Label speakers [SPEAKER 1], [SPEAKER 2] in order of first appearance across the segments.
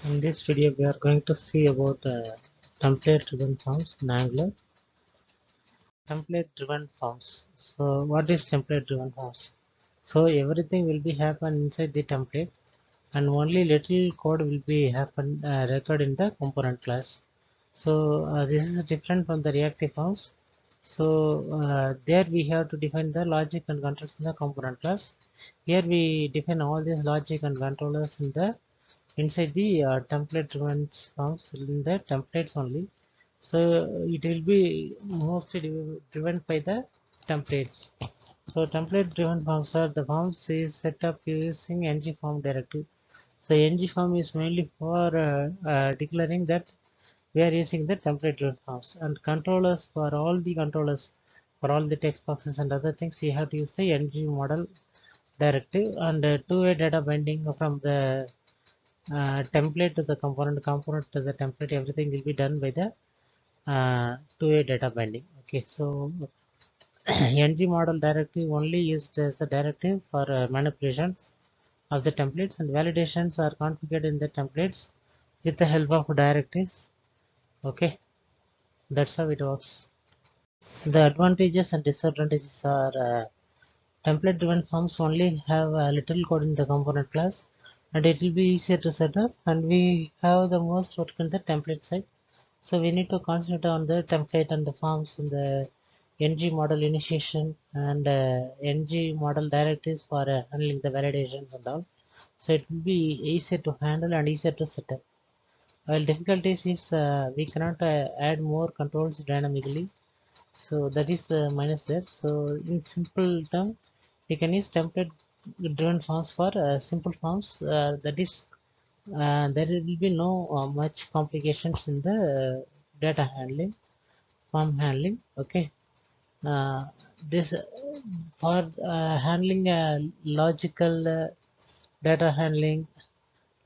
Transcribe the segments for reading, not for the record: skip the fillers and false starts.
[SPEAKER 1] In this video, we are going to see about template-driven forms in Angular. Template-driven forms. So, what is template-driven forms? So, everything will be happen inside the template, and only little code will be happen recorded in the component class. So, this is different from the reactive forms. So, there we have to define the logic and controls in the component class. Here we define all these logic and controllers in the inside the template driven forms in the templates only. So it will be mostly driven by the templates. So template driven forms are the forms is set up using ng form directive. So ng form is mainly for declaring that we are using the template driven forms, and controllers for all the text boxes and other things we have to use the ng model directive, and two-way data binding from the template to the component to the template, everything will be done by the two-way data binding. Okay, so ng model directive only used as the directive for manipulations of the templates, and validations are configured in the templates with the help of directives. Okay, that's how it works. The advantages and disadvantages are template driven forms only have a little code in the component class, and it will be easier to set up, and we have the most work in the template side. So we need to concentrate on the template and the forms and the ng model initiation and ng model directives for handling the validations and all. So it will be easier to handle and easier to set up. While difficulties is we cannot add more controls dynamically. So that is the minus there. So in simple term, we can use template driven forms for simple forms. That is, there will be no much complications in the data handling, form handling. Okay, this for handling logical data handling,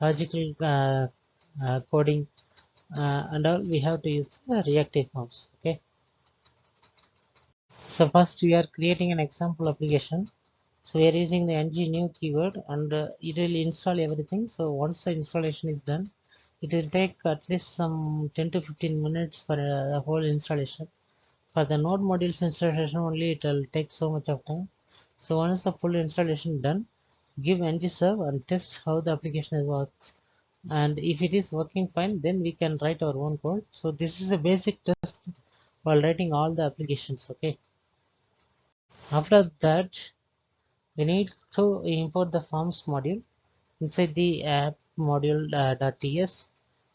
[SPEAKER 1] logical coding, and all, we have to use the reactive forms. Okay, so first we are creating an example application. So we are using the ng new keyword, and it will install everything. So once the installation is done, it will take at least some 10 to 15 minutes for the whole installation. For the node modules installation only, it will take so much of time. So once the full installation done, give ng-serve and test how the application works. And if it is working fine, then we can write our own code. So this is a basic test while writing all the applications. Okay. After that, we need to import the forms module inside the app module .ts,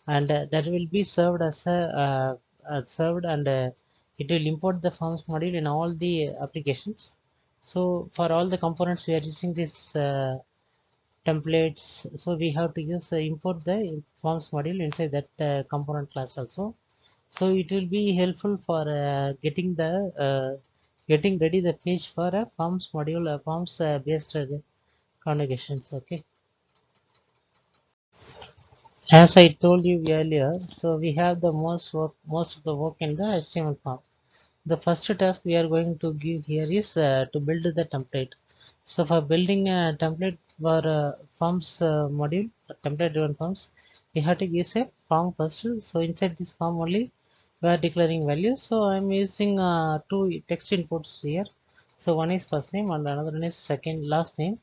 [SPEAKER 1] and that will be served as served, and it will import the forms module in all the applications. So for all the components we are using this templates, so we have to use import the forms module inside that component class also. So it will be helpful for getting ready the page for a forms module, forms based conjugations. Okay, as I told you earlier, so we have the most of the work in the HTML form. The first task we are going to give here is to build the template. So for building a template for forms module, template driven forms, we have to use a form first. So inside this form only we are declaring values. So I'm using two text inputs here. So one is first name and another one is second last name.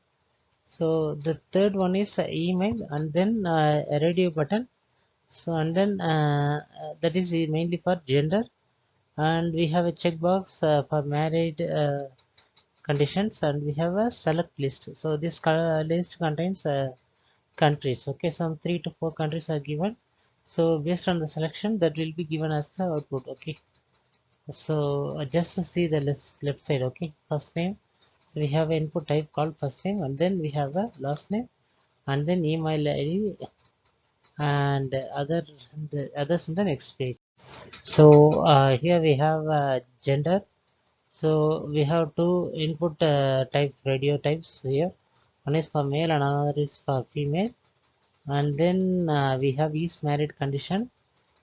[SPEAKER 1] So the third one is email, and then a radio button. So and then that is mainly for gender, and we have a checkbox for married conditions, and we have a select list. So this list contains countries. Okay, some 3 to 4 countries are given. So based on the selection, that will be given as the output. Okay, so just to see the left side. Okay, first name. So we have an input type called first name, and then we have a last name, and then email ID, and the others in the next page. So here we have gender. So we have two input type radio types here. One is for male and another is for female. And then we have is married condition.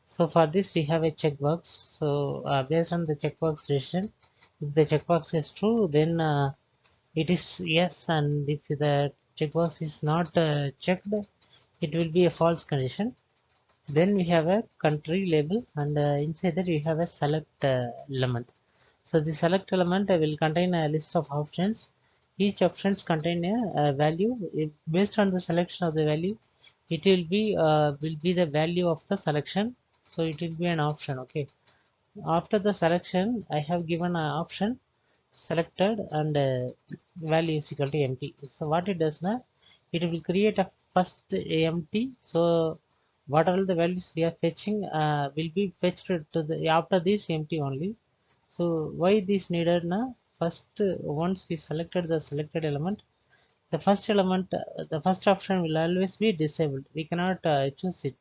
[SPEAKER 1] So for this we have a checkbox. So based on the checkbox decision, if the checkbox is true, then it is yes, and if the checkbox is not checked, it will be a false condition. Then we have a country label, and inside that we have a select element. So the select element will contain a list of options. Each options contain a value. Based on the selection of the value, it will be the value of the selection. So it will be an option. Okay. After the selection, I have given an option selected, and value is equal to empty. So what it does now, it will create a first empty. So what all the values we are fetching will be fetched to the after this empty only. So why this needed now? First, once we selected the selected element, the first option will always be disabled. We cannot choose it.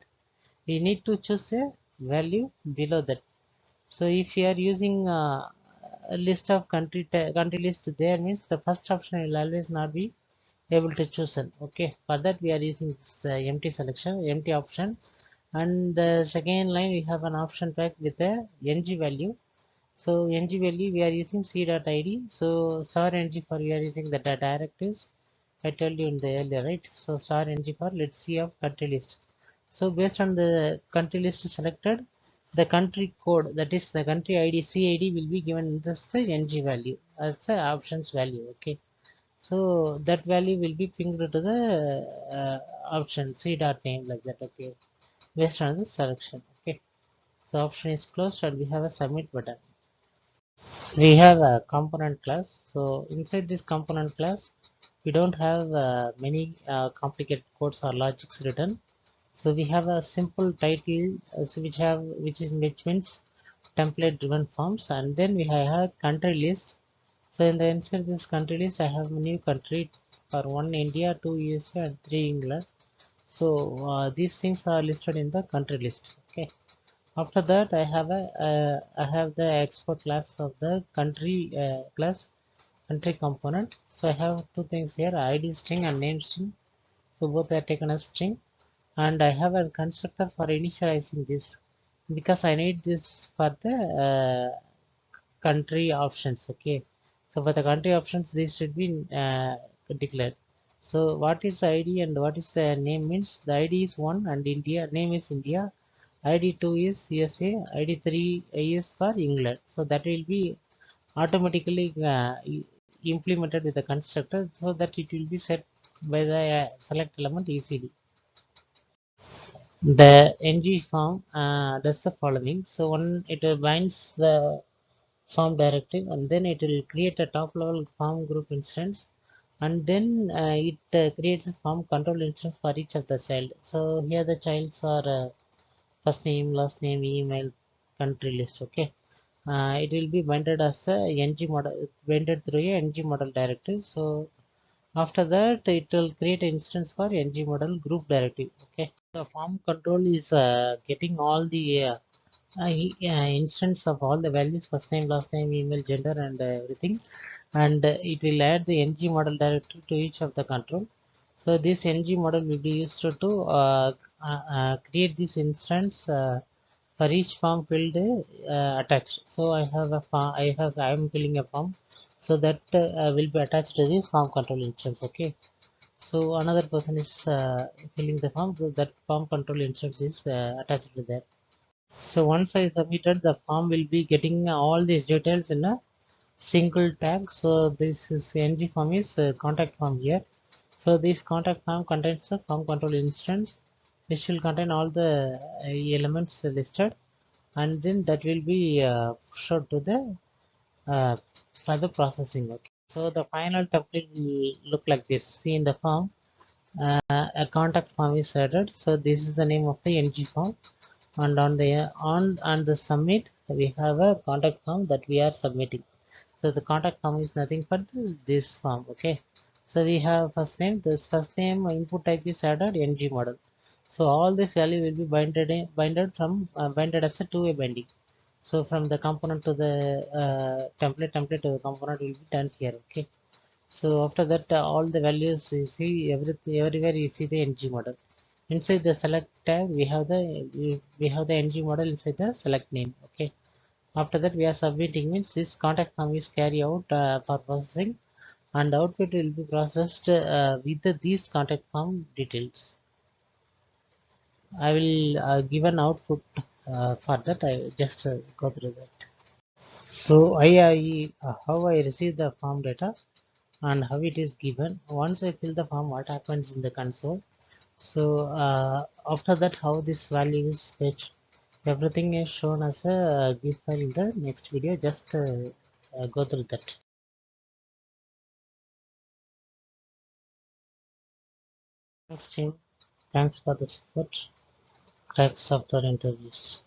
[SPEAKER 1] We need to choose a value below that. So if you are using a list of country list, there means the first option will always not be able to choose it. Okay, for that we are using this empty selection, empty option, and the second line we have an option pack with a ng value. So ng value we are using c.id. So star ng for we are using the directives I told you in the earlier, right? So star ng for let's see of country list. So based on the country list selected, the country code, that is the country ID CID, will be given as the ng value as the options value. Okay. So that value will be pinged to the option c dot name like that. Okay. Based on the selection. Okay. So option is closed and we have a submit button. We have a component class. So inside this component class, we don't have many complicated codes or logics written. So we have a simple title, which means template driven forms, and then we have country list. So in the inside this country list, I have a new country for 1 India, 2 USA, and 3 England. So these things are listed in the country list. Okay. After that, I have the export class of the country component. So I have two things here: ID string and name string. So both are taken as string, and I have a constructor for initializing this because I need this for the country options. Okay, so for the country options, this should be declared. So what is id and what is the name means the id is 1 and India name is India, id 2 is USA, id 3 is for England. So that will be automatically implemented with the constructor, so that it will be set by the select element ECD. The ng form does the following. So one, it binds the form directive, and then it will create a top level form group instance, and then it creates a form control instance for each of the child. So here the childs are first name, last name, email, country list. Okay, it will be binded as a ng model, binded through a ng model directive. So after that, it will create an instance for ng model group directive. Okay, the form control is getting all the instance of all the values, first name, last name, email, gender, and everything, and it will add the ng model directive to each of the control. So this ng model will be used to create this instance for each form field attached. So I have a form, I am filling a form, so that will be attached to this form control instance. Okay, so another person is filling the form, so that form control instance is attached to that. So once I submitted, the form will be getting all these details in a single tag. So this is ng form is contact form here. So this contact form contains the form control instance, which will contain all the elements listed, and then that will be pushed to the uh, further processing. Okay. So the final template will look like this. See in the form, a contact form is added. So this is the name of the ng form, and on the submit we have a contact form that we are submitting. So the contact form is nothing but this form. Okay, so we have first name, this first name input type is added ng model. So all this value will be binded as a two-way binding. So from the component to the template to the component will be done here. Okay, so after that, all the values you see, everywhere you see the ng model. Inside the select tag, we have the ng model inside the select name. Okay. After that, we are submitting means this contact form is carry out for processing, and the output will be processed with these contact form details. I will give an output for that. I just go through that. So how I receive the form data and how it is given. Once I fill the form, what happens in the console? So after that, how this value is fetched? Everything is shown as a GIF file in the next video. Just go through that. Thanks, team. Thanks for the support. Crack software interviews.